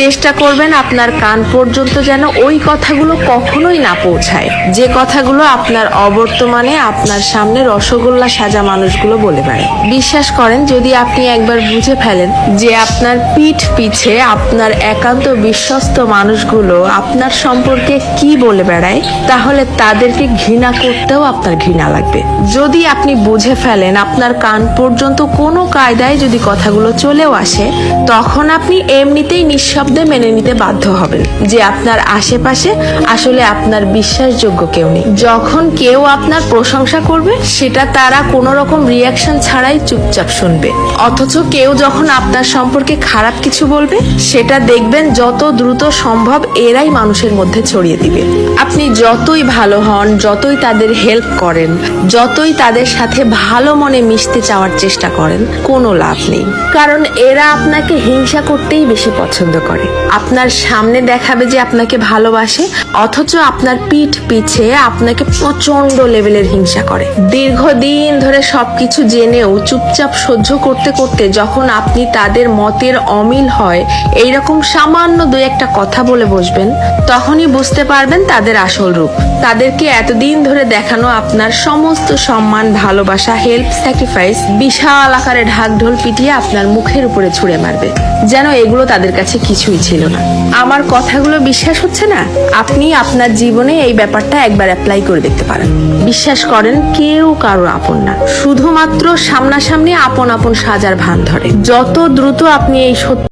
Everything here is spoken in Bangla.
চেষ্টা করবেন আপনার কান পর্যন্ত যেন ওই কথাগুলো কখনোই না পৌঁছায়, যে কথাগুলো আপনার অবর্তমানে আপনার সামনে রসগোল্লা সাজা মানুষগুলো বলে বেড়ায়। বিশ্বাস করেন, যদি আপনি একবার বুঝে ফেলেন যে আপনার পিঠ পিছে আপনার একান্ত বিশ্বস্ত মানুষগুলো আপনার সম্পর্কে কি বলে বেড়ায়, তাহলে তাদেরকে ঘৃণা করতেও আপনার ঘৃণা লাগবে। যদি আপনি বুঝে ফেলেন আপনার কান পর্যন্ত কোনো কায়দায় যদি কথাগুলো চলেও আসে, তখন আপনি এমনিতেই নিঃশব্দে মেনে নিতে বাধ্য হবেন যে আপনার আশেপাশে আসলে আপনার বিশ্বাসযোগ্য কেউ নেই। যখন কেউ আপনার প্রশংসা করবে, সেটা তারা কোনো রকম রিয়াকশন ছাড়াই চুপচাপ শুনবে। অথচ কেউ যখন আপনার সম্পর্কে খারাপ কিছু বলবে, সেটা দেখবেন যত দ্রুত সম্ভব এরাই মানুষের মধ্যে ছড়িয়ে দিবে। আপনি যতই ভালো হন, যতই তাদের হেল্প করেন, যতই তাদের সাথে ভালো মনে মিশতে চাওয়ার চেষ্টা করেন, কোনো লাভ নেই। কারণ এরা আপনাকে হিংসা করতেই বেশি পছন্দ করে। আপনার সামনে দেখাবে যে আপনাকে ভালোবাসে, অথচ আপনার পিঠ পিছে আপনাকে প্রচন্ড লেভেলের হিংসা করে। দীর্ঘদিন ধরে সবকিছু জেনেও চুপচাপ সহ্য করতে করতে যখন আপনি তাদের মতের অমিল হয় এইরকম সামান্য দুই একটা কথা বলে বসবেন, তখনই বুঝতে পারবেন তাদের আসল রূপ। তাদেরকে এতদিন ধরে দেখানো আপনার সমস্ত সম্মান, ভালোবাসা, হেল্প, স্যাক্রিফাইস বিশাল আকারে ঢাকঢোল পিটিয়ে আপনার মুখের উপরে ছুঁড়ে মারবে, যেন এগুলো তাদের কাছে কিছুই ছিল না। আমার কথাগুলো বিশ্বাস হচ্ছে না? আপনি আপনার জীবনে এই ব্যাপারটা একবার অ্যাপ্লাই করে দেখতে পারেন। বিশ্বাস করেন, কেউ কারো আপন না, শুধুমাত্র সামনাসামনি আপন আপন সাজার ভান ধরে। যত দ্রুত আপনি এই সত্য